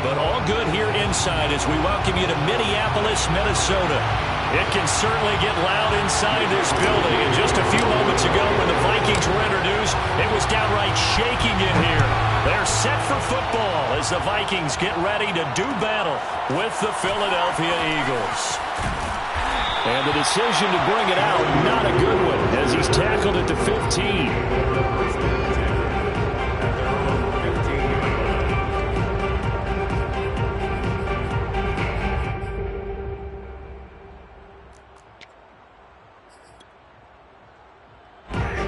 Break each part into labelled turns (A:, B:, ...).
A: But all good here inside as we welcome you to Minneapolis, Minnesota. It can certainly get loud inside this building. And just a few moments ago when the Vikings were introduced, it was downright shaking in here. They're set for football as the Vikings get ready to do battle with the Philadelphia Eagles. And the decision to bring it out, not a good one, as he's tackled at the 15.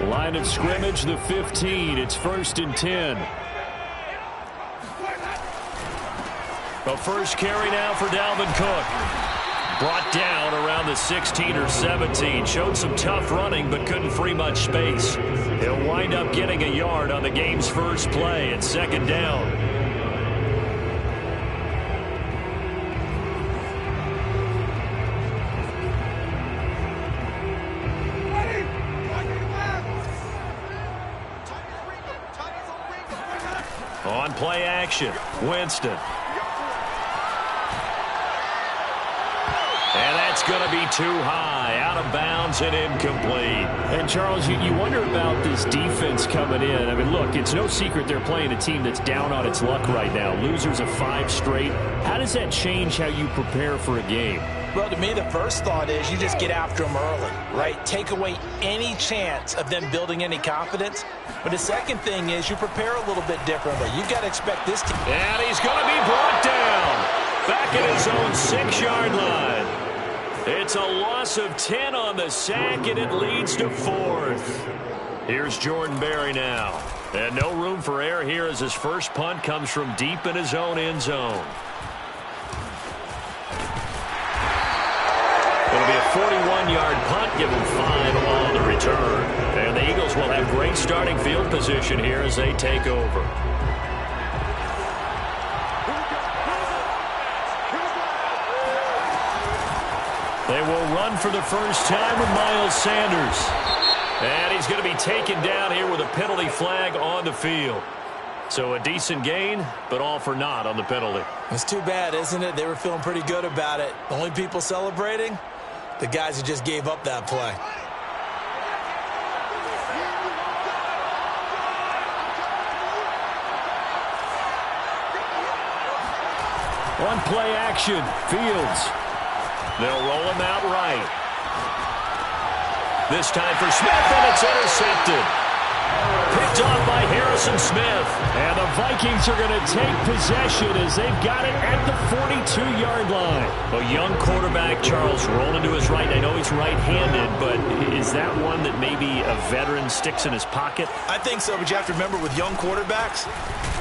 A: Line of scrimmage, the 15. It's 1st and 10. The first carry now for Dalvin Cook. Brought down around the 16 or 17. Showed some tough running, but couldn't free much space. He'll wind up getting a yard on the game's first play at 2nd down. On play action, Winston. And that's going to be too high, out of bounds and incomplete.
B: And, Charles, you wonder about this defense coming in. I mean, look, it's no secret they're playing a team that's down on its luck right now. Losers of 5 straight. How does that change how you prepare for a game?
C: Well, to me, the first thought is you just get after them early, right? Take away any chance of them building any confidence. But the second thing is you prepare a little bit differently. You've got to expect this team.
A: And he's going to be brought down back at his own 6-yard line. It's a loss of 10 on the sack, and it leads to 4th. Here's Jordan Berry now. And no room for error here as his first punt comes from deep in his own end zone. It'll be a 41-yard punt, give him 5 on the return. And the Eagles will have great starting field position here as they take over. They will run for the first time with Miles Sanders. And he's going to be taken down here with a penalty flag on the field. So a decent gain, but all for naught on the penalty.
C: It's too bad, isn't it? They were feeling pretty good about it. The only people celebrating, the guys who just gave up that play.
A: On play action, Fields. They'll roll him out right. This time for Smith, and it's intercepted. Picked off by Harrison Smith.
B: And the Vikings are going to take possession as they've got it at the 42-yard line.
A: A young quarterback, Charles, rolling to his right. I know he's right-handed, but is that one that maybe a veteran sticks in his pocket?
C: I think so, but you have to remember with young quarterbacks,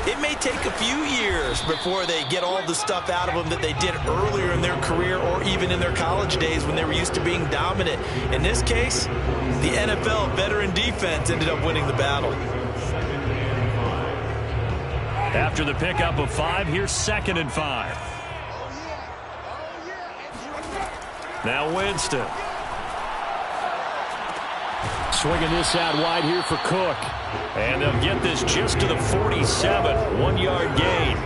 C: it may take a few years before they get all the stuff out of them that they did earlier in their career or even in their college days when they were used to being dominant. In this case, the NFL veteran defense ended up winning the battle.
A: After the pickup of 5, here's 2nd and 5. Now Winston.
B: Swinging this out wide here for Cook.
A: And they'll get this just to the 47, 1-yard gain.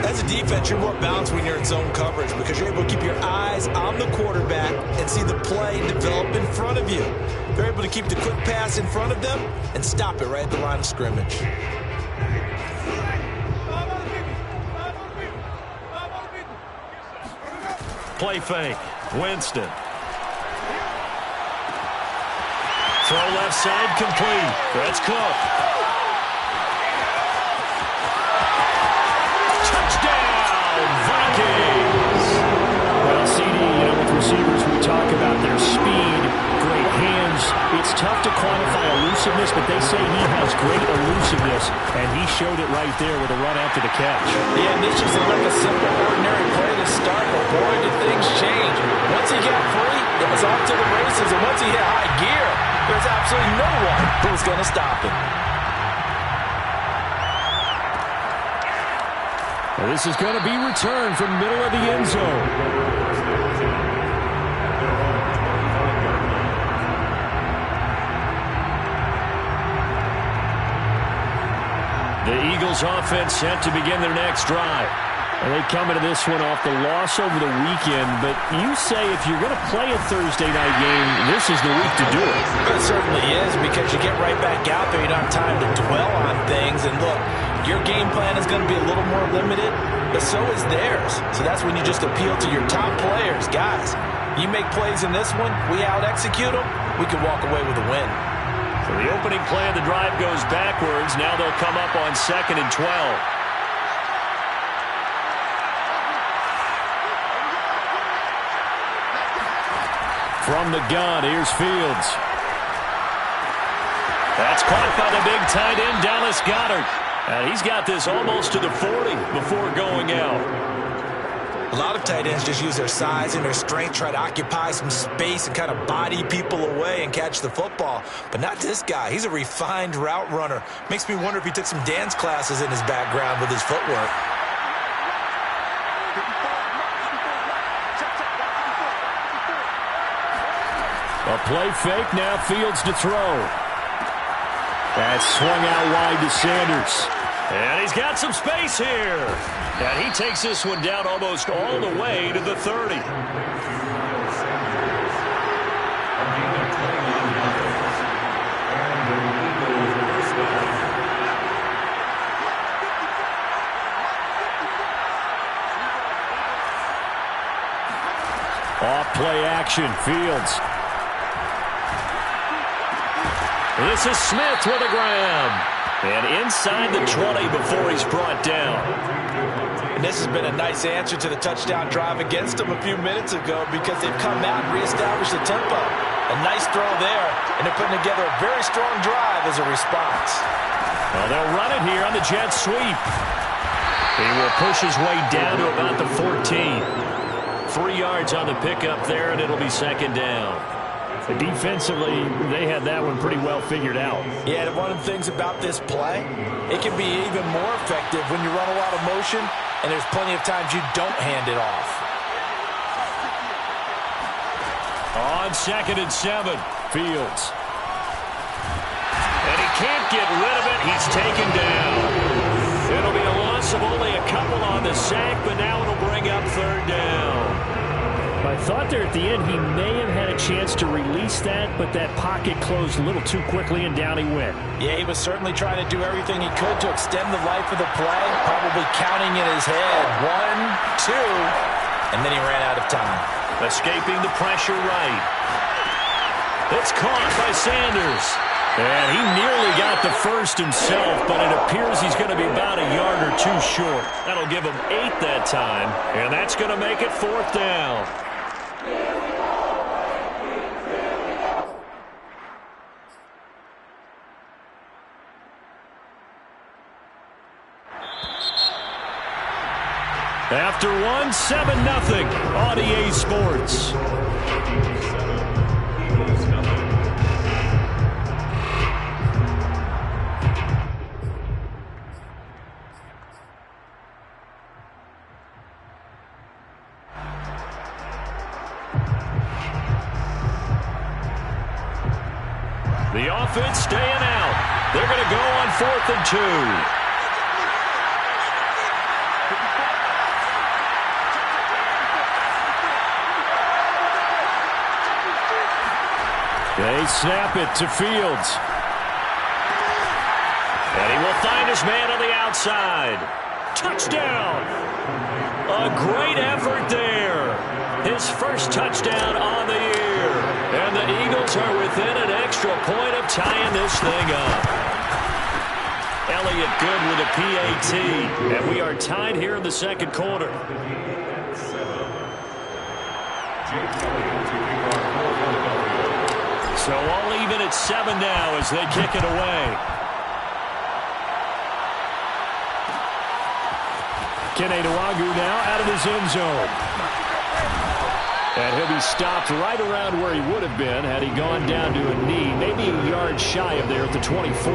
C: As a defense, you're more balanced when you're in zone coverage because you're able to keep your eyes on the quarterback and see the play develop in front of you. You're able to keep the quick pass in front of them and stop it right at the line of scrimmage.
A: Play fake. Winston. Throw left side complete. That's Cook. Touchdown, Vikings.
B: Well, CD, with receivers, we talk about their speed, great hands. It's tough to quantify elusiveness, but they say he has great elusiveness, and he showed it right there with a run after the catch.
C: Yeah, and this just looked like a simple, ordinary play to start, but boy, did things change. Once he got free, it was off to the races, and once he hit high gear, there's absolutely no one who was going to stop him.
B: Well, this is going to be returned from middle of the end zone.
A: The Eagles offense set to begin their next drive.
B: And they come into this one off the loss over the weekend, but you say if you're going to play a Thursday night game, this is the week to do it.
C: It certainly is, because you get right back out there. You don't have time to dwell on things. And look, your game plan is going to be a little more limited, but so is theirs. So that's when you just appeal to your top players. Guys, you make plays in this one, we out-execute them, we can walk away with a win.
A: So the opening play of the drive goes backwards. Now they'll come up on 2nd and 12.
B: From the gun, here's Fields.
A: That's caught by the big tight end, Dallas Goedert. And he's got this almost to the 40 before going out.
C: A lot of tight ends just use their size and their strength, try to occupy some space and kind of body people away and catch the football. But not this guy. He's a refined route runner. Makes me wonder if he took some dance classes in his background with his footwork.
B: A play fake, now Fields to throw. That's swung out wide to Sanders.
A: And he's got some space here. And he takes this one down almost all the way to the 30.
B: Off play action, Fields.
A: This is Smith with a grab. And inside the 20 before he's brought down.
C: And this has been a nice answer to the touchdown drive against them a few minutes ago, because they've come out and reestablished the tempo. A nice throw there, and they're putting together a very strong drive as a response.
A: Well, they'll run it here on the jet sweep. He will push his way down to about the 14. 3 yards on the pickup there, and it'll be 2nd down.
B: Defensively, they had that one pretty well figured out.
C: Yeah, and one of the things about this play, it can be even more effective when you run a lot of motion, and there's plenty of times you don't hand it off.
A: On 2nd and 7,
B: Fields.
A: and he can't get rid of it. He's taken down. It'll be a loss of only a couple on the sack, but now it'll bring up 3rd down.
B: I thought there at the end he may have had a chance to release that, but that pocket closed a little too quickly, and down he went.
C: Yeah, he was certainly trying to do everything he could to extend the life of the play, probably counting in his head. 1, 2, and then he ran out of time.
A: Escaping the pressure right. It's caught by Sanders. And he nearly got the first himself, but it appears he's going to be about a yard or two short. That'll give him 8 that time, and that's going to make it 4th down. After one, 7-0 on EA Sports. The offense staying out. They're going to go on 4th and 2.
B: They snap it to Fields.
A: And he will find his man on the outside. Touchdown! A great effort there. His first touchdown on the year. And the Eagles are within an extra point of tying this thing up. Elliott good with a PAT. And we are tied here in the 2nd quarter. So all even at 7 now as they kick it away.
B: Kene Nwangwu now out of his end zone. And he'll be stopped right around where he would have been had he gone down to a knee, maybe a yard shy of there at the 24.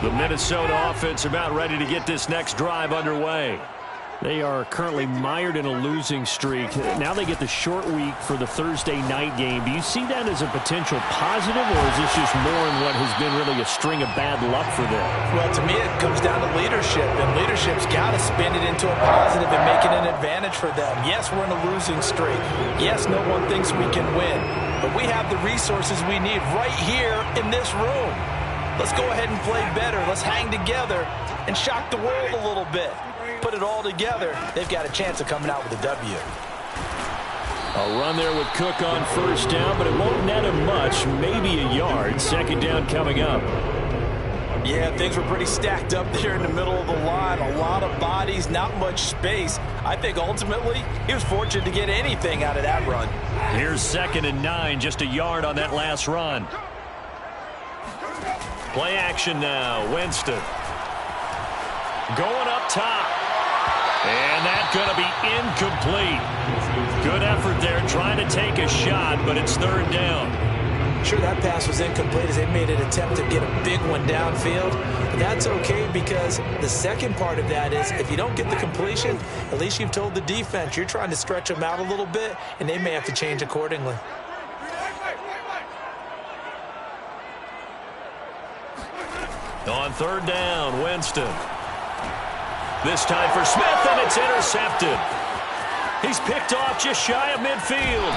B: The
A: Minnesota offense about ready to get this next drive underway.
B: They are currently mired in a losing streak. Now they get the short week for the Thursday night game. Do you see that as a potential positive, or is this just more in what has been really a string of bad luck for them?
C: Well, to me, it comes down to leadership, and leadership's got to spin it into a positive and make it an advantage for them. Yes, we're in a losing streak. Yes, no one thinks we can win, but we have the resources we need right here in this room. Let's go ahead and play better. Let's hang together and shock the world a little bit. Put it all together, they've got a chance of coming out with a W.
B: A run there with Cook on first down, but it won't net him much, maybe a yard. Second down coming up.
C: Yeah, things were pretty stacked up there in the middle of the line. A lot of bodies, not much space. I think ultimately he was fortunate to get anything out of that run.
A: Here's 2nd and 9, just a yard on that last run. Play action now, Winston. Going up top. And that's going to be incomplete. Good effort there trying to take a shot, but it's 3rd down.
C: Sure, that pass was incomplete as they made an attempt to get a big one downfield. But that's okay because the second part of that is if you don't get the completion, at least you've told the defense you're trying to stretch them out a little bit, and they may have to change accordingly.
A: On 3rd down, Winston. This time for Smith, and it's intercepted. He's picked off just shy of midfield.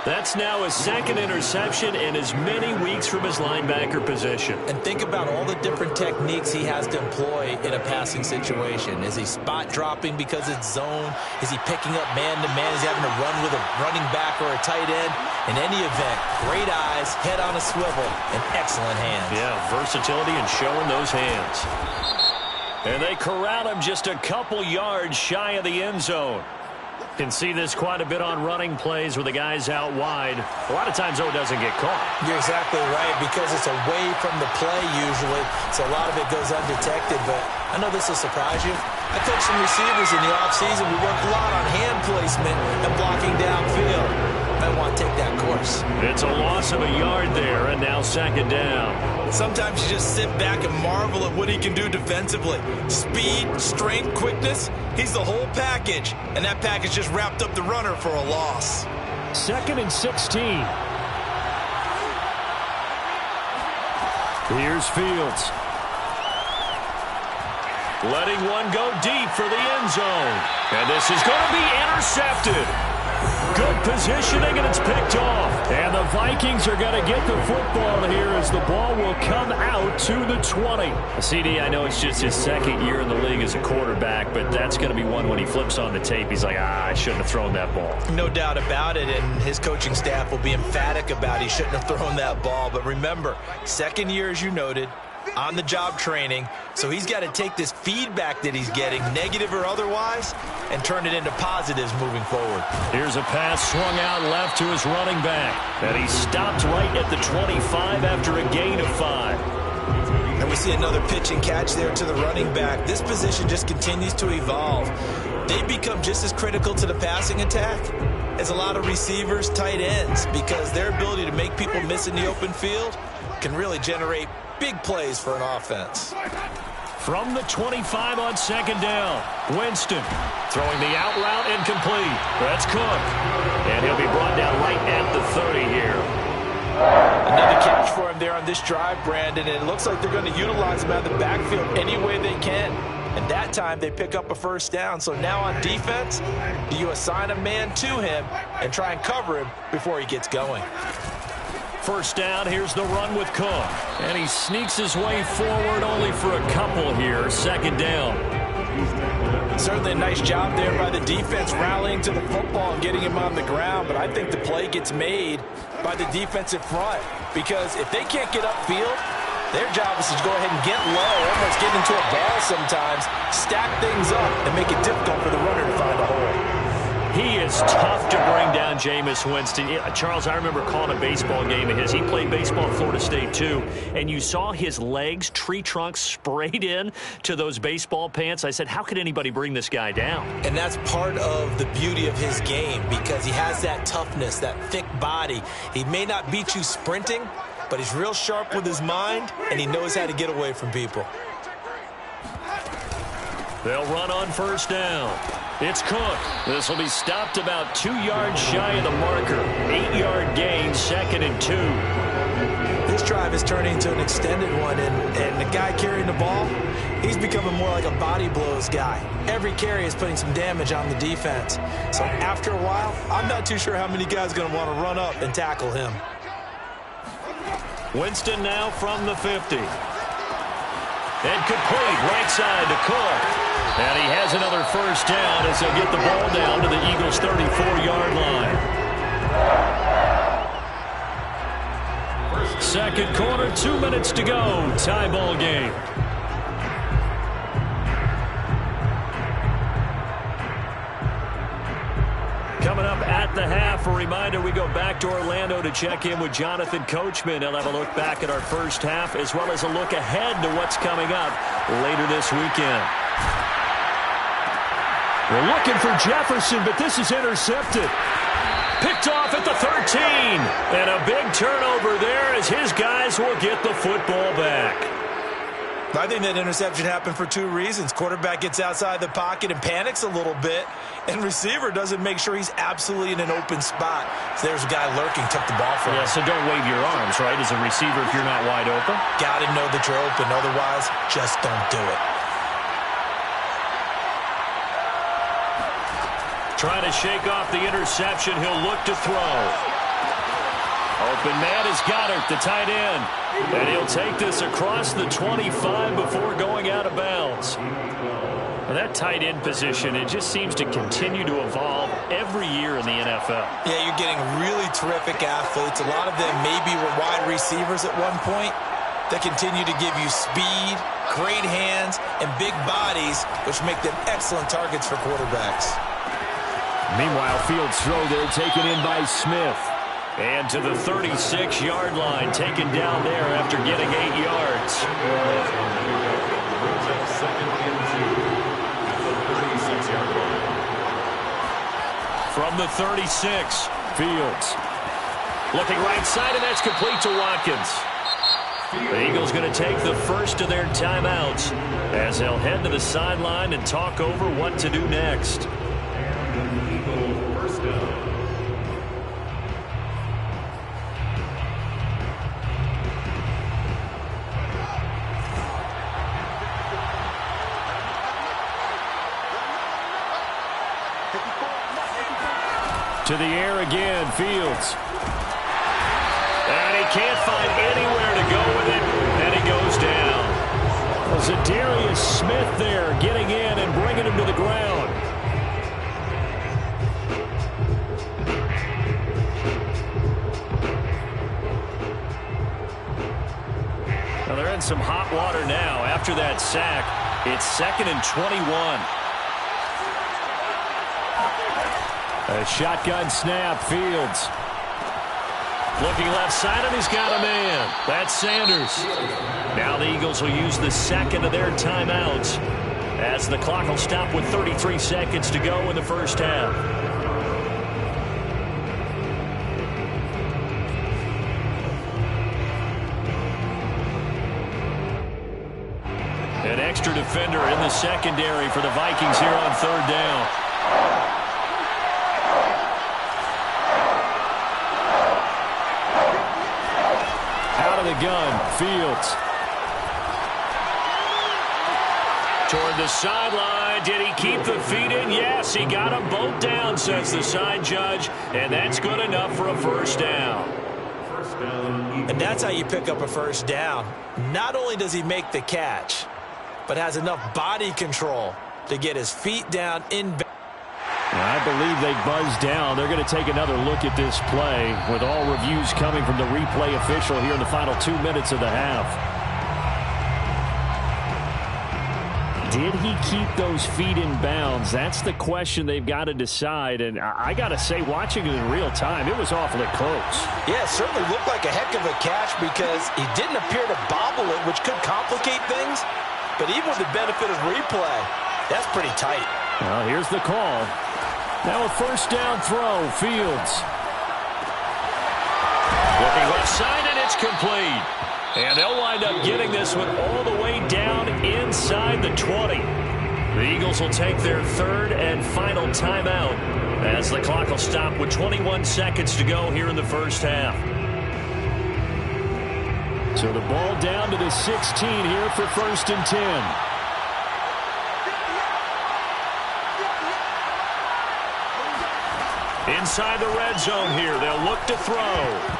A: That's now his 2nd interception in as many weeks from his linebacker position.
C: And think about all the different techniques he has to employ in a passing situation. Is he spot dropping because it's zone? Is he picking up man-to-man? Is he having to run with a running back or a tight end? In any event, great eyes, head on a swivel, and excellent hands.
A: Yeah, versatility and showing those hands. And they corral him just a couple yards shy of the end zone. Can see this quite a bit on running plays where the guy's out wide. A lot of times, though, it doesn't get caught.
C: You're exactly right, because it's away from the play usually, so a lot of it goes undetected. But I know this will surprise you. I coach some receivers in the offseason. We work a lot on hand placement and blocking downfield. I want to take that course.
A: It's a loss of a yard there, and now 2nd down.
C: Sometimes you just sit back and marvel at what he can do defensively. Speed, strength, quickness, he's the whole package. And that package just wrapped up the runner for a loss.
B: 2nd and 16. Here's Fields.
A: Letting one go deep for the end zone. And this is going to be intercepted. Good positioning, and it's picked off.
B: And the Vikings are going to get the football here as the ball will come out to the 20.
A: CD, I know it's just his 2nd year in the league as a quarterback, but that's going to be one when he flips on the tape. He's like, I shouldn't have thrown that ball.
C: No doubt about it, and his coaching staff will be emphatic about he shouldn't have thrown that ball. But remember, 2nd year, as you noted, on-the-job training, so he's got to take this feedback that he's getting, negative or otherwise, and turn it into positives moving forward.
A: Here's a pass swung out left to his running back, and he stopped right at the 25 after a gain of 5.
C: And we see another pitch and catch there to the running back. This position just continues to evolve. They become just as critical to the passing attack as a lot of receivers, tight ends, because their ability to make people miss in the open field can really generate big plays for an offense.
A: From the 25 on 2nd down, Winston throwing the out route incomplete. That's Cook. And he'll be brought down right at the 30 here.
C: Another catch for him there on this drive, Brandon, and it looks like they're going to utilize him out of the backfield any way they can. And that time they pick up a 1st down. So now on defense, do you assign a man to him and try and cover him before he gets going?
A: 1st down, here's the run with Cook. And he sneaks his way forward only for a couple here. 2nd down.
C: Certainly a nice job there by the defense rallying to the football and getting him on the ground. But I think the play gets made by the defensive front, because if they can't get upfield, their job is to go ahead and get low, almost get into a ball sometimes, stack things up, and make it difficult for the runner to find a hole.
A: He is tough to bring down, Jameis Winston. Charles, I remember calling a baseball game of his. He played baseball at Florida State, too. And you saw his legs, tree trunks sprayed in to those baseball pants. I said, how could anybody bring this guy down?
C: And that's part of the beauty of his game, because he has that toughness, that thick body. He may not beat you sprinting, but he's real sharp with his mind, and he knows how to get away from people.
A: They'll run on first down. It's Cook. This will be stopped about 2 yards shy of the marker. 8-yard gain, 2nd and 2.
C: This drive is turning into an extended one, and the guy carrying the ball, he's becoming more like a body blows guy. Every carry is putting some damage on the defense. So after a while, I'm not too sure how many guys are going to want to run up and tackle him.
A: Winston now from the 50. And complete right side to Cook. And he has another first down as they'll get the ball down to the Eagles' 34-yard line. Second quarter, 2 minutes to go. Tie ball game. Coming up at the half, a reminder, we go back to Orlando to check in with Jonathan Coachman. He'll have a look back at our first half as well as a look ahead to what's coming up later this weekend. We're looking for Jefferson, but this is intercepted. Picked off at the 13. And a big turnover there as his guys will get the football back.
C: I think that interception happened for 2 reasons. Quarterback gets outside the pocket and panics a little bit, and receiver doesn't make sure he's absolutely in an open spot. So there's a guy lurking, took the ball from him.
A: Yeah, so don't wave your arms, right, as a receiver if you're not wide open.
C: Got to know that you're open. Otherwise, just don't do it.
A: Trying to shake off the interception. He'll look to throw. Open man is Goddard, the tight end. And he'll take this across the 25 before going out of bounds. Well, that tight end position, it just seems to continue to evolve every year in the NFL.
C: Yeah, you're getting really terrific athletes. A lot of them maybe were wide receivers at one point. They continue to give you speed, great hands, and big bodies, which make them excellent targets for quarterbacks.
A: Meanwhile, Fields' throw there taken in by Smith. And to the 36-yard line, taken down there after getting 8 yards. From the 36, Fields. Looking right side, and that's complete to Watkins. The Eagles going to take the first of their timeouts as they'll head to the sideline and talk over what to do next. To the air again, Fields. And he can't find anywhere to go with it, and he goes down. Zadarius Smith there getting in and bringing him to the ground. Well, they're in some hot water now. After that sack, it's 2nd and 21. A shotgun snap, Fields. Looking left side, and he's got a man. That's Sanders. Now the Eagles will use the second of their timeouts as the clock will stop with 33 seconds to go in the first half. An extra defender in the secondary for the Vikings here on 3rd down. The gun, Fields. Toward the sideline. Did he keep the feet in? Yes, he got them both down, says the side judge, and that's good enough for a first down.
C: And that's how you pick up a first down. Not only does he make the catch, but has enough body control to get his feet down in.
B: I believe they buzzed down. They're going to take another look at this play with all reviews coming from the replay official here in the final 2 minutes of the half. Did he keep those feet in bounds? That's the question they've got to decide. And I got to say, watching it in real time, it was awfully close.
C: Yeah, it certainly looked like a heck of a catch because he didn't appear to bobble it, which could complicate things. But even with the benefit of replay, that's pretty tight.
B: Well, here's the call. Now a first down throw, Fields.
A: Looking left side, and It's complete. And they'll wind up getting this one all the way down inside the 20. The Eagles will take their third and final timeout as the clock will stop with 21 seconds to go here in the first half.
B: So the ball down to the 16 here for 1st and 10.
A: Inside the red zone here, they'll look to throw.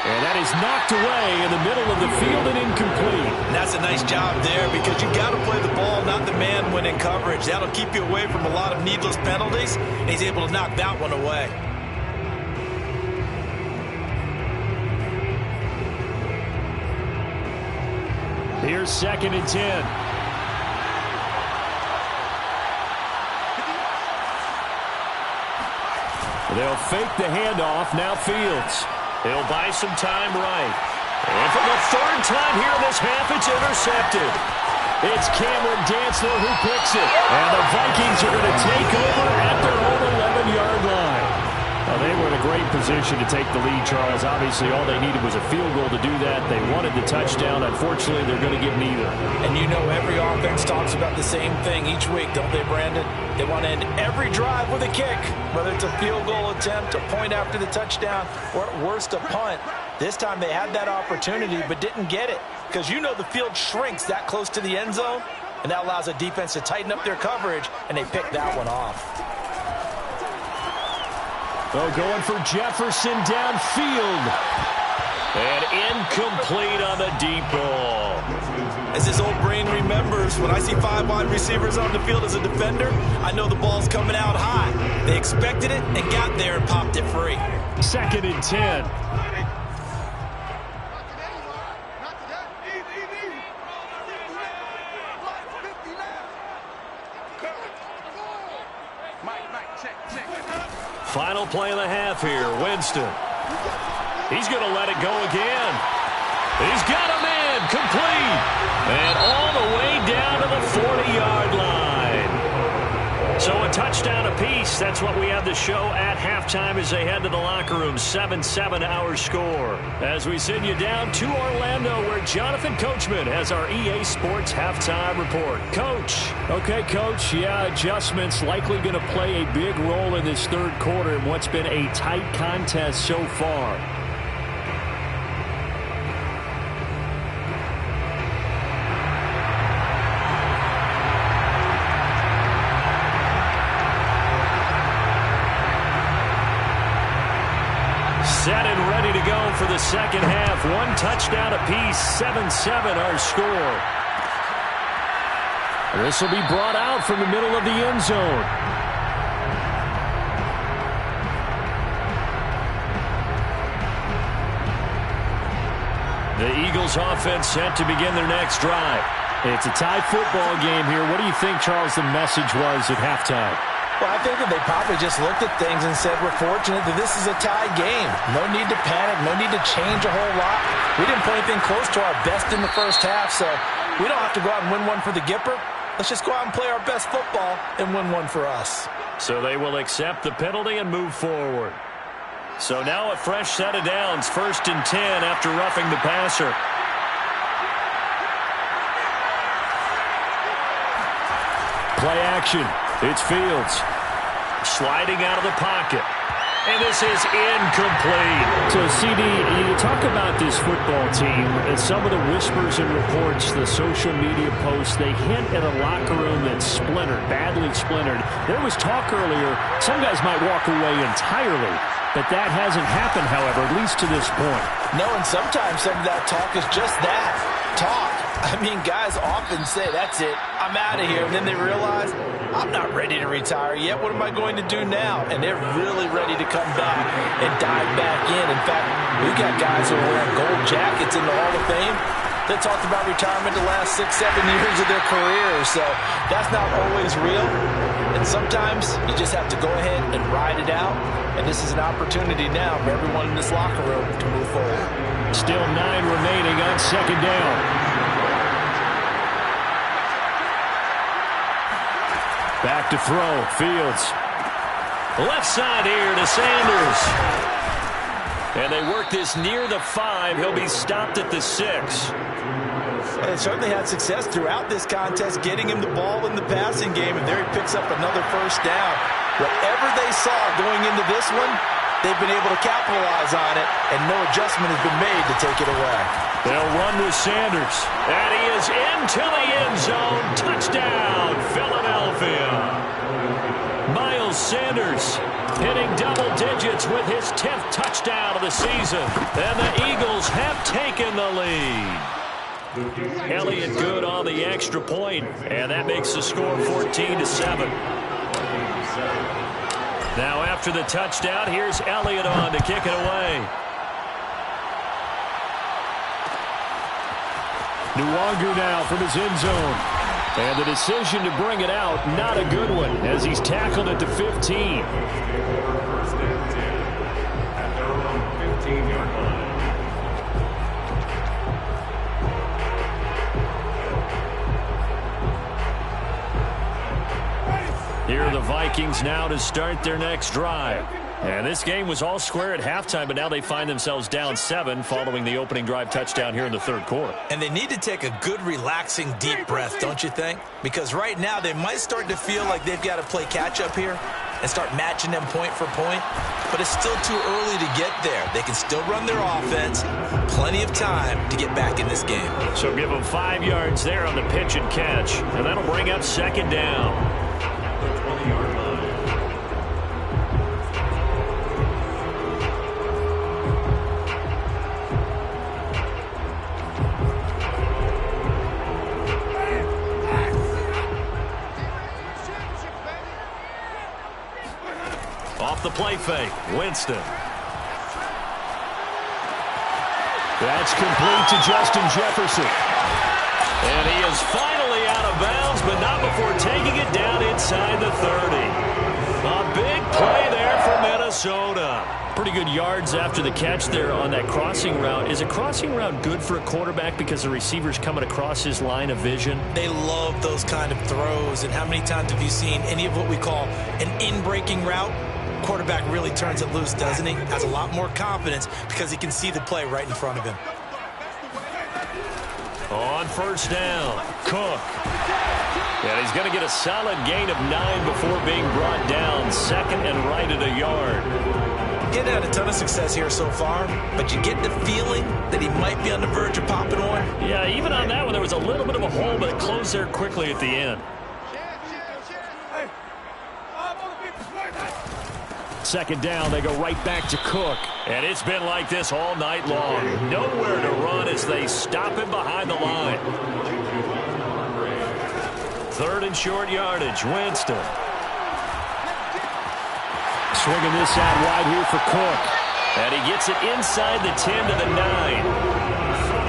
B: And that is knocked away in the middle of the field and incomplete.
C: And that's a nice job there because you got to play the ball, not the man when in coverage. That'll keep you away from a lot of needless penalties, and he's able to knock that one away.
B: Here's 2nd and 10. They'll fake the handoff. Now Fields.
A: He'll buy some time right. And for the third time here in this half, it's intercepted.
B: It's Cameron Dantzler who picks it. And the Vikings are going to take over at their own 11-yard line. Well, they were in a great position to take the lead, Charles. Obviously, all they needed was a field goal to do that. They wanted the touchdown. Unfortunately, they're going to get neither.
C: And you know every offense talks about the same thing each week, don't they, Brandon? They want to end every drive with a kick, whether it's a field goal attempt, a point after the touchdown, or at worst, a punt. This time they had that opportunity but didn't get it because you know the field shrinks that close to the end zone, and that allows a defense to tighten up their coverage, and they pick that one off.
B: Oh, going for Jefferson downfield.
A: And incomplete on the deep ball.
C: As his old brain remembers, when I see 5 wide receivers on the field as a defender, I know the ball's coming out high. They expected it and got there and popped it free.
B: 2nd and 10.
A: Final play of the half here. Winston. He's going to let it go again. He's got a man. Complete. And all the way down to the 40-yard line. So a touchdown apiece. That's what we have to show at halftime as they head to the locker room. 7-7 our score. As we send you down to Orlando where Jonathan Coachman has our EA Sports halftime report. Coach.
B: Okay, Coach. Yeah, adjustments likely going to play a big role in this third quarter in what's been a tight contest so far.
A: Set and ready to go for the second half. 1 touchdown apiece. 7-7 our score.
B: This will be brought out from the middle of the end zone.
A: The Eagles offense set to begin their next drive.
B: It's a tie football game here. What do you think, Charles, the message was at halftime?
C: Well, I think that they probably just looked at things and said, we're fortunate that this is a tie game. No need to panic. No need to change a whole lot. We didn't play anything close to our best in the first half, so we don't have to go out and win one for the Gipper. Let's just go out and play our best football and win one for us.
A: So they will accept the penalty and move forward. So now a fresh set of downs. 1st and 10 after roughing the passer.
B: Play action. It's Fields.
A: Sliding out of the pocket. And this is incomplete.
B: So, CD, you talk about this football team and some of the whispers and reports, the social media posts, they hint at a locker room that's splintered, badly splintered. There was talk earlier, some guys might walk away entirely, but that hasn't happened, however, at least to this point.
C: No, and sometimes some of that talk is just that, talk. I mean, guys often say, that's it, I'm out of here. And then they realize, I'm not ready to retire yet. What am I going to do now? And they're really ready to come back and dive back in. In fact, we've got guys who are wearing gold jackets in the Hall of Fame that talked about retirement the last 6-7 years of their careers. So that's not always real. And sometimes you just have to go ahead and ride it out. And this is an opportunity now for everyone in this locker room to move forward.
B: Still 9 remaining on 2nd down. Back to throw. Fields.
A: Left side here to Sanders. And they work this near the 5. He'll be stopped at the 6.
C: They certainly had success throughout this contest, getting him the ball in the passing game, and there he picks up another first down. Whatever they saw going into this one, they've been able to capitalize on it, and no adjustment has been made to take it away.
A: They'll run with Sanders, and he is into the end zone. Touchdown, Philadelphia. Miles Sanders hitting double digits with his 10th touchdown of the season, and the Eagles have taken the lead. Elliott good on the extra point, and that makes the score 14-7. Now after the touchdown, here's Elliott on to kick it away.
B: Nwangu now from his end zone. And the decision to bring it out, not a good one, as he's tackled at the 15.
A: Here are the Vikings now to start their next drive. And this game was all square at halftime, but now they find themselves down 7 following the opening drive touchdown here in the third quarter.
C: And they need to take a good, relaxing, deep breath, don't you think? Because right now they might start to feel like they've got to play catch-up here and start matching them point for point. But it's still too early to get there. They can still run their offense. Plenty of time to get back in this game.
A: So give them 5 yards there on the pitch and catch. And that'll bring up second down. Off the play fake, Winston.
B: That's complete to Justin Jefferson.
A: And he is finally out of bounds, but not before taking it down inside the 30. A big play there for Minnesota. Pretty good yards after the catch there on that crossing route. Is a crossing route good for a quarterback because the receiver's coming across his line of vision?
C: They love those kind of throws. And how many times have you seen any of what we call an in-breaking route? Quarterback really turns it loose, doesn't he? Has a lot more confidence because he can see the play right in front of him.
A: On first down, Cook. And he's going to get a solid gain of 9 before being brought down. Second and right at a yard.
C: He's had a ton of success here so far, but you get the feeling that he might be on the verge of popping one.
A: Yeah, even on that one, there was a little bit of a hole, but it closed there quickly at the end.
B: Second down, they go right back to Cook.
A: And it's been like this all night long. Nowhere to run as they stop him behind the line. Third and short yardage, Winston.
B: Swinging this out wide here for Cook.
A: And he gets it inside the 10 to the 9.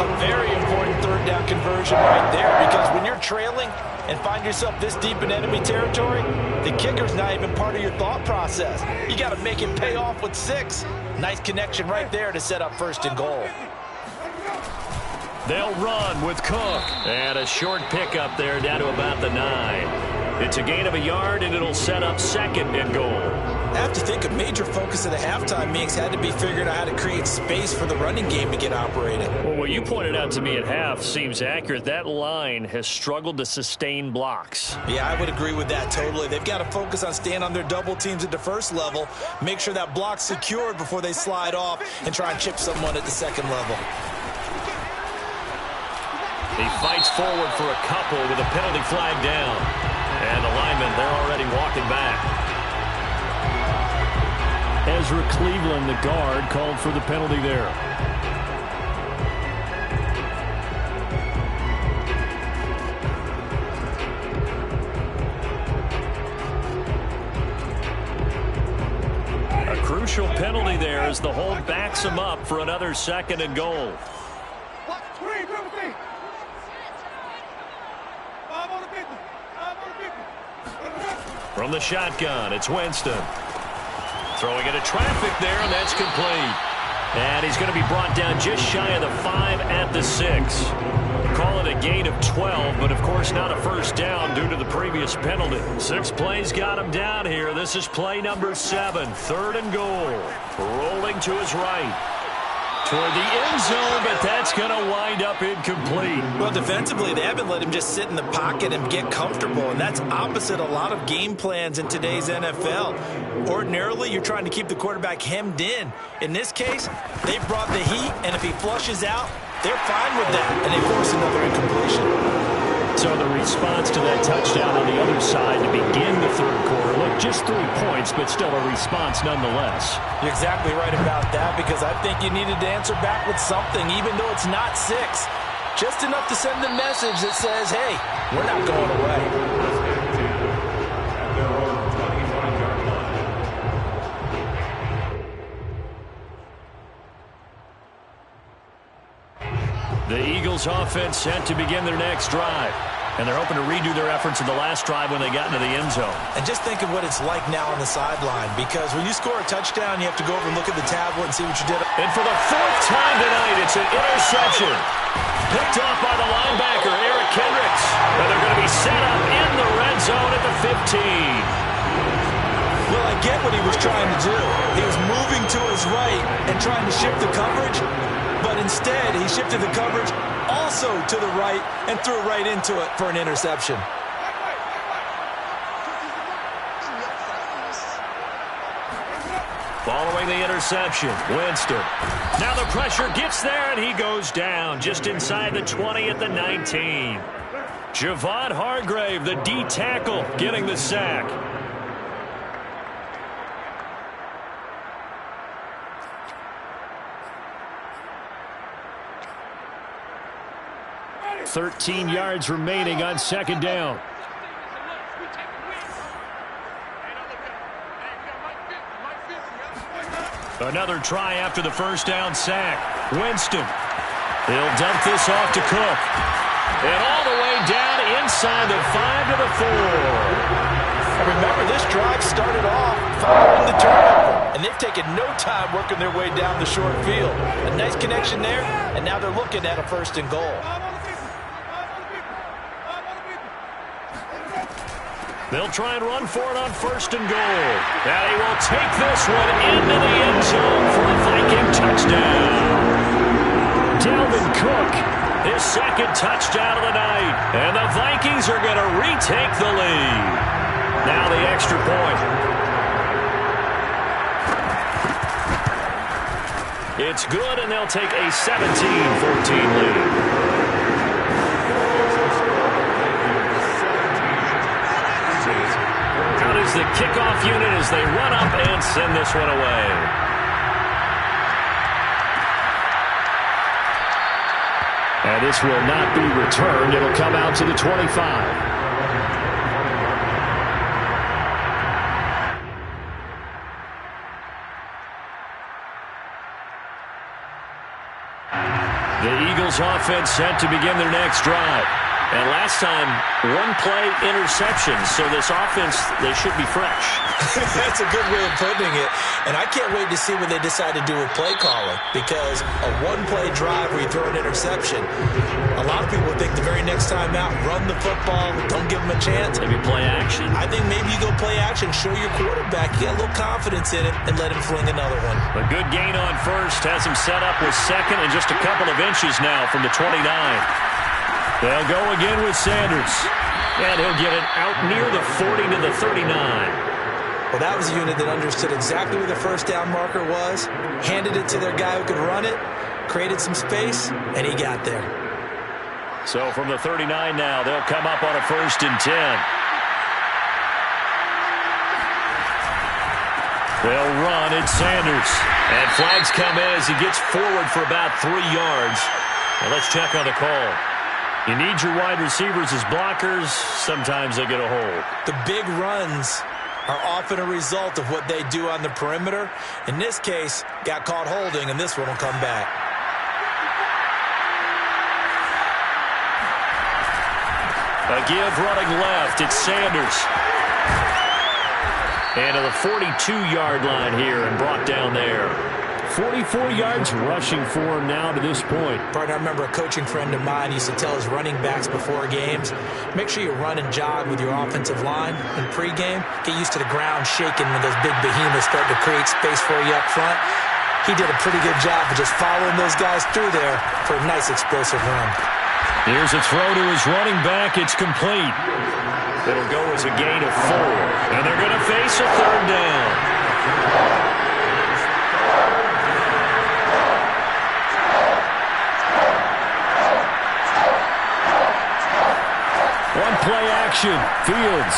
C: A very important third down conversion right there, because when you're trailing and find yourself this deep in enemy territory, the kicker's not even part of your thought process. You got to make it pay off with 6. Nice connection right there to set up first and goal.
A: They'll run with Cook. And a short pickup there down to about the 9. It's a gain of a yard, and it'll set up second and goal.
C: I have to think a major focus of the halftime mix had to be figuring out how to create space for the running game to get operated.
A: Well, what you pointed out to me at half seems accurate. That line has struggled to sustain blocks.
C: Yeah, I would agree with that totally. They've got to focus on staying on their double teams at the first level, make sure that block's secured before they slide off and try and chip someone at the second level.
A: He fights forward for a couple with a penalty flag down. And the linemen, they're already walking back.
B: Ezra Cleveland, the guard, called for the penalty there.
A: A crucial penalty there as the hold backs him up for another second and goal. From the shotgun, it's Winston. Throwing into traffic there, and that's complete. And he's going to be brought down just shy of the 5 at the 6. Call it a gain of 12, but of course not a first down due to the previous penalty. 6 plays got him down here. This is play number 7, third and goal. Rolling to his right. toward the end zone, but that's going to wind up incomplete.
C: Well, defensively, they haven't let him just sit in the pocket and get comfortable, and that's opposite a lot of game plans in today's NFL. Ordinarily, you're trying to keep the quarterback hemmed in. In this case, they brought the heat, and if he flushes out, they're fine with that, and they force another incompletion.
B: So the response to that touchdown on the other side to begin the third quarter, look, just 3 points, but still a response nonetheless.
C: You're exactly right about that, because I think you needed to answer back with something, even though it's not 6. Just enough to send a message that says, hey, we're not going away.
A: The Eagles offense set to begin their next drive. And they're hoping to redo their efforts in the last drive when they got into the end zone.
C: And just think of what it's like now on the sideline, because when you score a touchdown, you have to go over and look at the tablet and see what you did.
A: And for the 4th time tonight, it's an interception. Picked off by the linebacker, Eric Kendricks. And they're going to be set up in the red zone at the 15.
C: Well, I get what he was trying to do. He was moving to his right and trying to shift the coverage, but instead he shifted the coverage also to the right and threw right into it for an interception.
A: Following the interception, Winston. Now the pressure gets there, and he goes down just inside the 20 at the 19. Javon Hargrave, the D tackle, getting the sack.
B: $13 yards remaining on second down.
A: Another try after the first down sack. Winston. He'll dump this off to Cook. And all the way down inside the 5 to the 4.
C: And remember, this drive started off following the turnover, and they've taken no time working their way down the short field. A nice connection there, and now they're looking at a 1st and goal.
A: They'll try and run for it on 1st and goal. Now he will take this one into the end zone for a Viking touchdown. Dalvin Cook, his 2nd touchdown of the night. And the Vikings are going to retake the lead. Now the extra point. It's good, and they'll take a 17-14 lead. Is the kickoff unit as they run up and send this one away.
B: And this will not be returned. It'll come out to the 25.
A: The Eagles offense set to begin their next drive. And last time, 1-play interception. So this offense, they should be fresh.
C: That's a good way of putting it. And I can't wait to see what they decide to do with play calling. Because a 1-play drive where you throw an interception, a lot of people think the very next time out, run the football, don't give them a chance.
A: Maybe play action.
C: I think maybe you go play action, show your quarterback, you got a little confidence in it, and let him fling another one.
A: A good gain on 1st has him set up with 2nd and just a couple of inches now from the 29. They'll go again with Sanders. And he'll get it out near the 40 to the 39.
C: Well, that was a unit that understood exactly where the 1st down marker was, handed it to their guy who could run it, created some space, and he got there.
A: So from the 39 now, they'll come up on a 1st and 10. They'll run. It's Sanders. And flags come in as he gets forward for about 3 yards. Now let's check on the call. You need your wide receivers as blockers. Sometimes they get a hold.
C: The big runs are often a result of what they do on the perimeter. In this case, got caught holding, and this one will come back.
A: A give running left. It's Sanders. And to the 42-yard line here and brought down there.
B: 44 yards rushing for him now to this point.
C: Partner, I remember a coaching friend of mine used to tell his running backs before games, make sure you run and jog with your offensive line in pregame. Get used to the ground shaking when those big behemoths start to create space for you up front. He did a pretty good job of just following those guys through there for a nice explosive run.
A: Here's a throw to his running back. It's complete. It'll go as a gain of 4. And they're going to face a third down. One play action. Fields.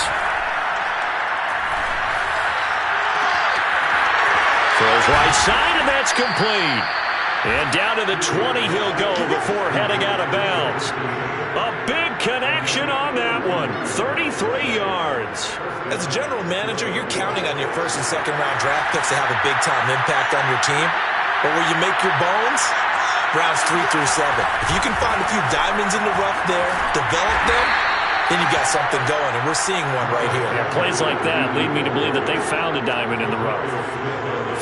A: Throws right side, and that's complete. And down to the 20 he'll go before heading out of bounds. A big connection on that one. 33 yards.
C: As a general manager, you're counting on your first and second round draft picks to have a big-time impact on your team. But where you make your bones, rounds 3 through 7. If you can find a few diamonds in the rough there, develop them, then you got something going, and we're seeing one right here.
A: Yeah, plays like that lead me to believe that they found a diamond in the rough.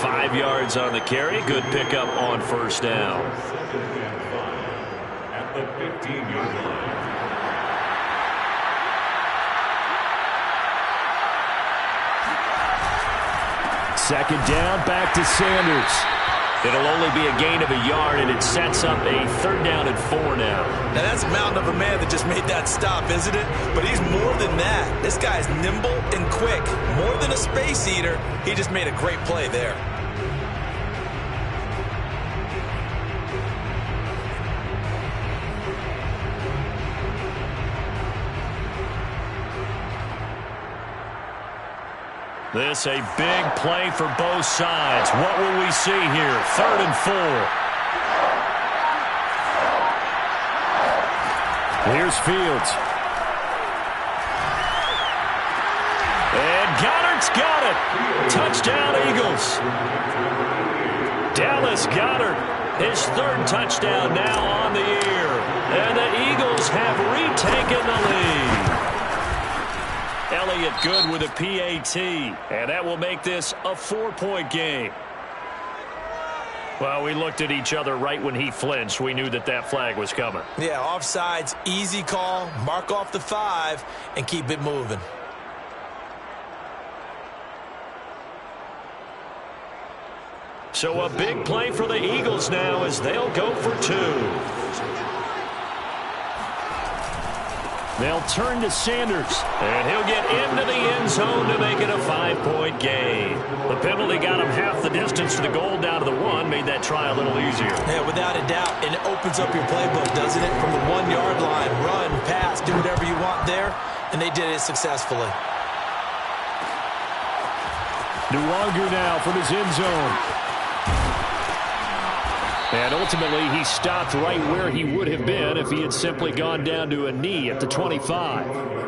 A: 5 yards on the carry. Good pickup on first down.
D: At the 15-yard line.
A: Second down, back to Sanders. It'll only be a gain of a yard, and it sets up a third down and 4 now.
C: Now, that's a mountain of a man that just made that stop, isn't it? But he's more than that. This guy's nimble and quick. More than a space eater, he just made a great play there.
A: This a big play for both sides. What will we see here? 3rd and 4. Here's Fields. And Goddard's got it. Touchdown, Eagles. Dallas Goedert, his 3rd touchdown now on the year. And the Eagles have retaken the lead. Elliott good with a PAT, and that will make this a 4-point game. Well, we looked at each other right when he flinched. We knew that that flag was coming.
C: Yeah, offsides, easy call, mark off the 5, and keep it moving.
A: So a big play for the Eagles now as they'll go for 2. They'll turn to Sanders, and he'll get into the end zone to make it a 5-point game. The penalty got him half the distance to the goal down to the 1, made that try a little easier.
C: Yeah, without a doubt, and it opens up your playbook, doesn't it? From the 1-yard line, run, pass, do whatever you want there, and they did it successfully.
A: Nwonger now from his end zone. And ultimately, he stopped right where he would have been if he had simply gone down to a knee at the 25.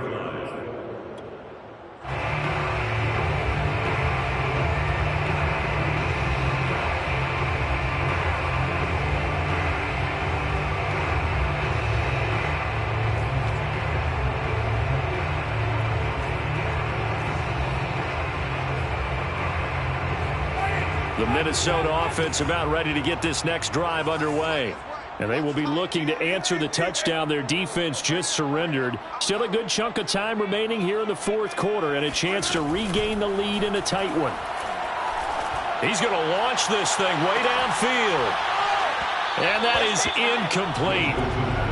A: The Minnesota offense about ready to get this next drive underway. And they will be looking to answer the touchdown their defense just surrendered. Still a good chunk of time remaining here in the 4th quarter and a chance to regain the lead in a tight one. He's going to launch this thing way downfield. And that is incomplete.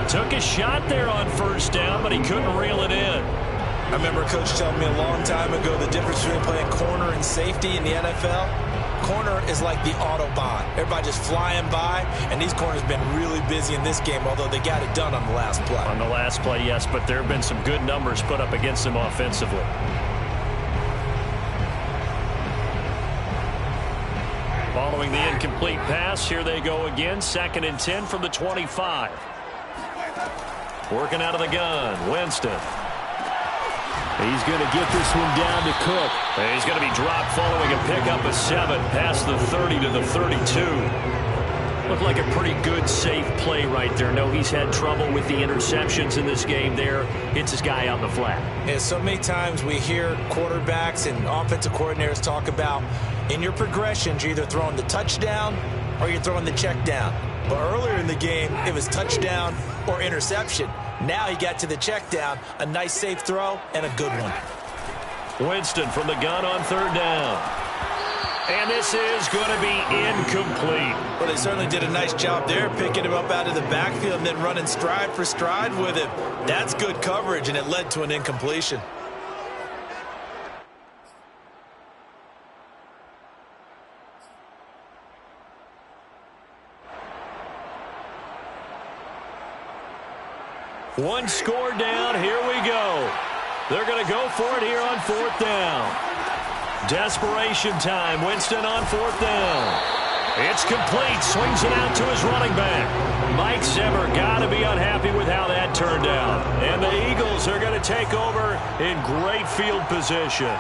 A: Took a shot there on first down, but he couldn't reel it in.
C: I remember Coach telling me a long time ago the difference between playing corner and safety in the NFL. Corner is like the Autobahn. Everybody just flying by, and these corners have been really busy in this game, although they got it done on the last play.
A: On the last play, yes, but there have been some good numbers put up against them offensively. Following the incomplete pass, here they go again. 2nd and 10 from the 25. Working out of the gun, Winston. He's going to get this one down to Cook. And he's going to be dropped following a pickup of 7 past the 30 to the 32. Looked like a pretty good, safe play right there. No, he's had trouble with the interceptions in this game there. Hits his guy out in the flat.
C: Yeah, so many times we hear quarterbacks and offensive coordinators talk about in your progressions, you're either throwing the touchdown or you're throwing the check down. But earlier in the game, it was touchdown or interception. Now he got to the check down, a nice safe throw, and a good one.
A: Winston from the gun on 3rd down. And this is going to be incomplete.
C: Well, they certainly did a nice job there, picking him up out of the backfield and then running stride for stride with him. That's good coverage, and it led to an incompletion.
A: One score down. Here we go. They're going to go for it here on 4th down. Desperation time. Winston on 4th down. It's complete. Swings it out to his running back. Mike Zimmer got to be unhappy with how that turned out. And the Eagles are going to take over in great field position.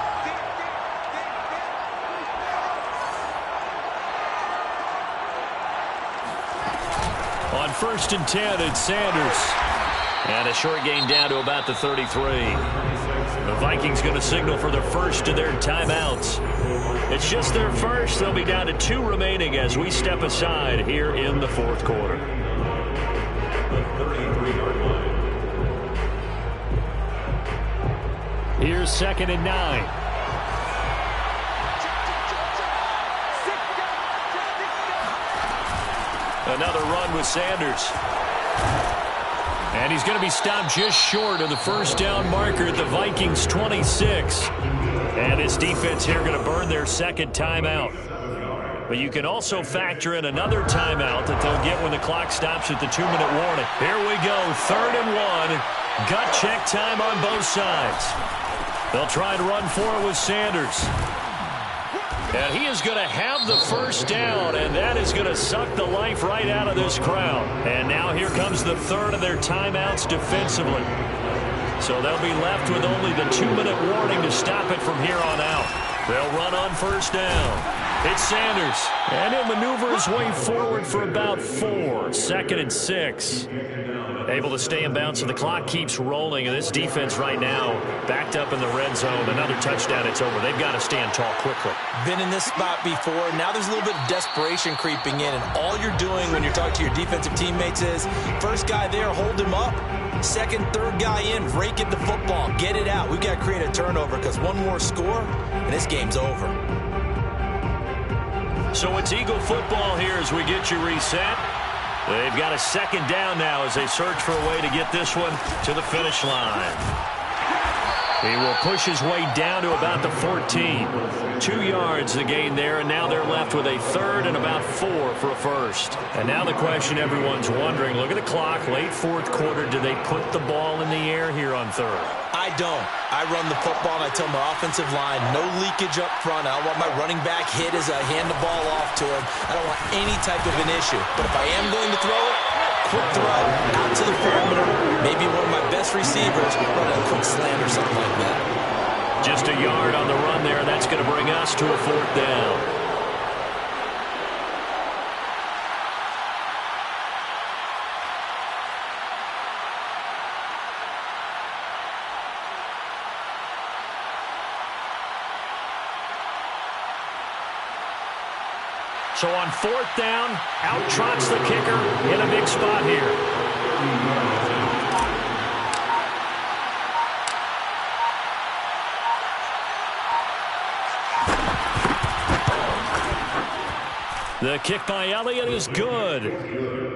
A: On 1st and 10, it's Sanders. And a short gain down to about the 33. The Vikings going to signal for the first of their timeouts. It's just their first. They'll be down to 2 remaining as we step aside here in the 4th quarter.
D: The 33-yard line.
B: Here's 2nd and 9.
A: Another run with Sanders. And he's going to be stopped just short of the first down marker at the Vikings 26. And his defense here going to burn their 2nd timeout. But you can also factor in another timeout that they'll get when the clock stops at the 2-minute warning. Here we go, 3rd and 1. Gut check time on both sides. They'll try to run for it with Sanders. And he is going to have the first down, and that is going to suck the life right out of this crowd. And now here comes the 3rd of their timeouts defensively. So they'll be left with only the 2-minute warning to stop it from here on out. They'll run on 1st down. It's Sanders, and he'll maneuver his way forward for about 4. 2nd and 6. Able to stay in bounds, so the clock keeps rolling, and this defense right now backed up in the red zone. Another touchdown, it's over. They've got to stand tall quickly.
C: Been in this spot before. Now there's a little bit of desperation creeping in, and all you're doing when you're talking to your defensive teammates is, first guy there, hold him up. 2nd, 3rd guy in, rake at the football, get it out. We've got to create a turnover because one more score, and this game's over.
A: So it's Eagle football here as we get you reset. They've got a 2nd down now as they search for a way to get this one to the finish line. He will push his way down to about the 14. 2 yards the gain there, and now they're left with a 3rd and about 4 for a first. And now the question everyone's wondering, look at the clock, late 4th quarter, do they put the ball in the air here on 3rd?
C: I don't. I run the football, and I tell my offensive line, no leakage up front. I don't want my running back hit as I hand the ball off to him. I don't want any type of an issue. But if I am going to throw it, quick throw out to the perimeter. Maybe one of my best receivers run a quick slant or something like that.
A: Just a yard on the run there. That's going to bring us to a 4th down. So on 4th down, out trots the kicker in a big spot here. The kick by Elliott is good.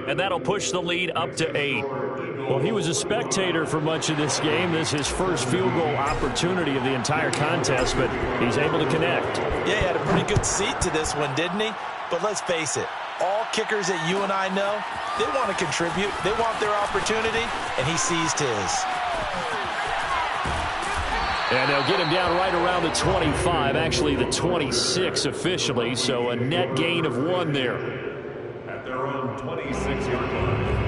A: And that'll push the lead up to 8.
B: Well, he was a spectator for much of this game. This is his first field goal opportunity of the entire contest, but he's able to connect.
C: Yeah, he had a pretty good seat to this one, didn't he? But let's face it, all kickers that you and I know, they want to contribute. They want their opportunity, and he seized his.
B: And they'll get him down right around the 25, actually the 26 officially, so a net gain of 1 there.
D: At their own 26-yard line.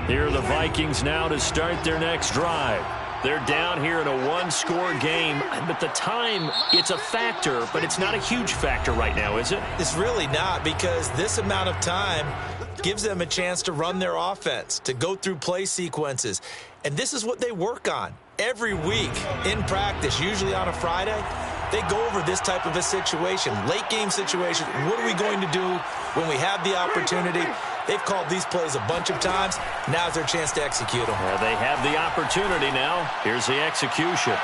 A: Here are the Vikings now to start their next drive. They're down here in a 1-score game, but the time, it's a factor, but it's not a huge factor right now, is it?
C: It's really not, because this amount of time gives them a chance to run their offense, to go through play sequences. And this is what they work on every week in practice, usually on a Friday. They go over this type of a situation, late game situation. What are we going to do when we have the opportunity? They've called these plays a bunch of times. Now's their chance to execute them.
A: Well, they have the opportunity now. Here's the execution.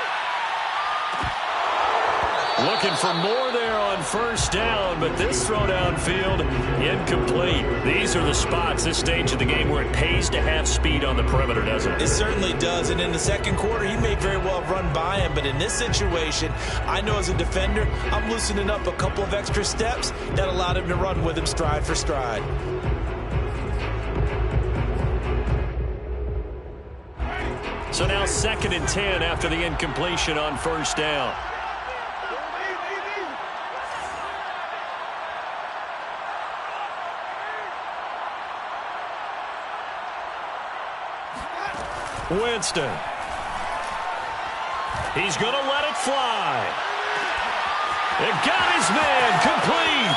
A: Looking for more there on first down, but this throw downfield, incomplete. These are the spots, this stage of the game, where it pays to have speed on the perimeter, doesn't it?
C: It certainly does, and in the second quarter, he may very well have run by him, but in this situation, I know as a defender, I'm loosening up a couple of extra steps that allowed him to run with him stride for stride.
A: So now 2nd and 10 after the incompletion on first down. Winston. He's going to let it fly. It got his man complete.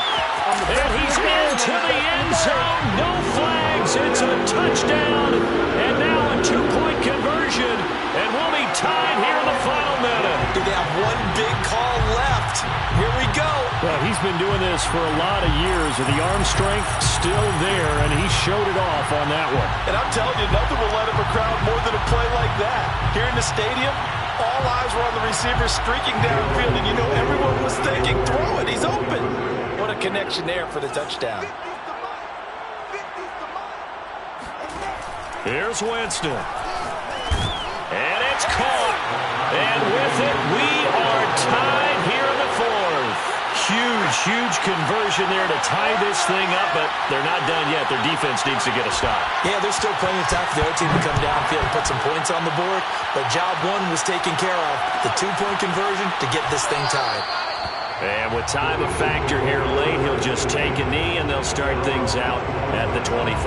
A: And he's into the end zone. No flags. It's a touchdown. And now a 2-point conversion. And we'll be tied here in the final minute.
C: They have one big call left. Here we go.
B: Well, he's been doing this for a lot of years, and the arm strength still there, and he showed it off on that one.
C: And I'm telling you, nothing will let him a crowd more than a play like that. Here in the stadium, all eyes were on the receiver streaking downfield, and you know everyone was thinking, throw it, he's open. What a connection there for the touchdown.
A: Here's Winston. And it's caught. And with it, we are tied here in the 4th. Huge conversion there to tie this thing up, but they're not done yet. Their defense needs to get a stop.
C: Yeah, there's still plenty of time for the other team to come downfield and put some points on the board, but job one was taken care of. The 2-point conversion to get this thing tied.
A: And with time a factor here late, he'll just take a knee, and they'll start things out at the 25.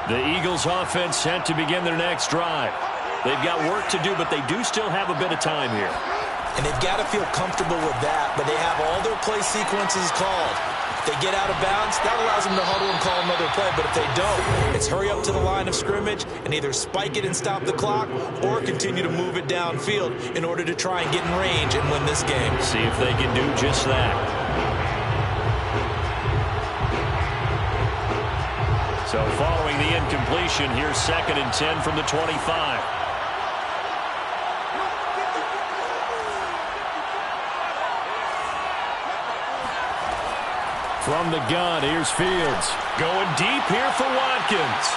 A: The Eagles offense set to begin their next drive. They've got work to do, but they do still have a bit of time here.
C: And they've got to feel comfortable with that, but they have all their play sequences called. If they get out of bounds, that allows them to huddle and call another play, but if they don't, it's hurry up to the line of scrimmage and either spike it and stop the clock or continue to move it downfield in order to try and get in range and win this game.
A: See if they can do just that. So following the incompletion, here's 2nd and 10 from the 25. From the gun, here's Fields. Going deep here for Watkins.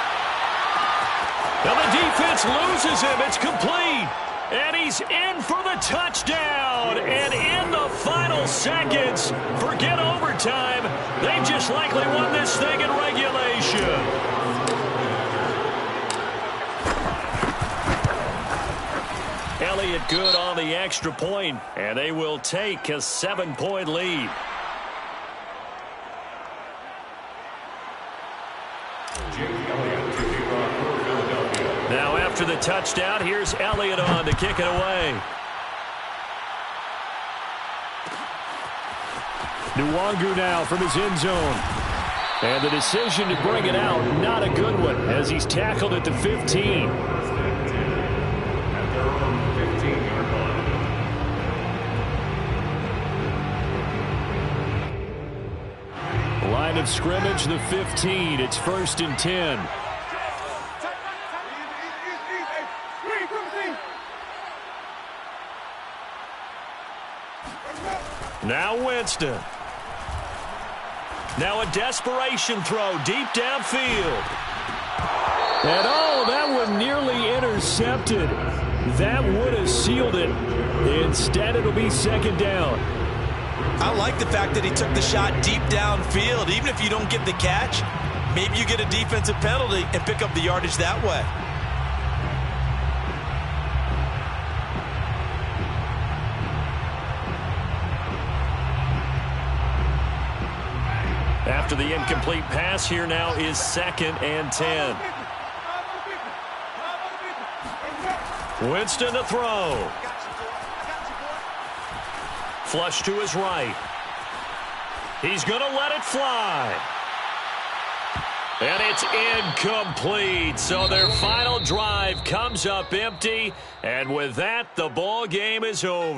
A: Now the defense loses him. It's complete. And he's in for the touchdown. And in the final seconds, forget overtime. They just likely won this thing in regulation. Elliott good on the extra point, and they will take a 7-point lead. Now after the touchdown, here's Elliott on to kick it away.
B: Nwangu now from his end zone. And the decision to bring it out, not a good one, as he's tackled at the 15.
D: At their own 15-yard line.
B: Line of scrimmage, the 15. It's 1st and 10.
A: Now Winston. Now a desperation throw deep downfield.
B: And oh, that one nearly intercepted. That would have sealed it. Instead, it'll be 2nd down.
C: I like the fact that he took the shot deep downfield. Even if you don't get the catch, maybe you get a defensive penalty and pick up the yardage that way.
A: After the incomplete pass, here now is 2nd and 10. Winston to throw. Flush to his right. He's going to let it fly. And it's incomplete. So their final drive comes up empty. And with that, the ball game is over.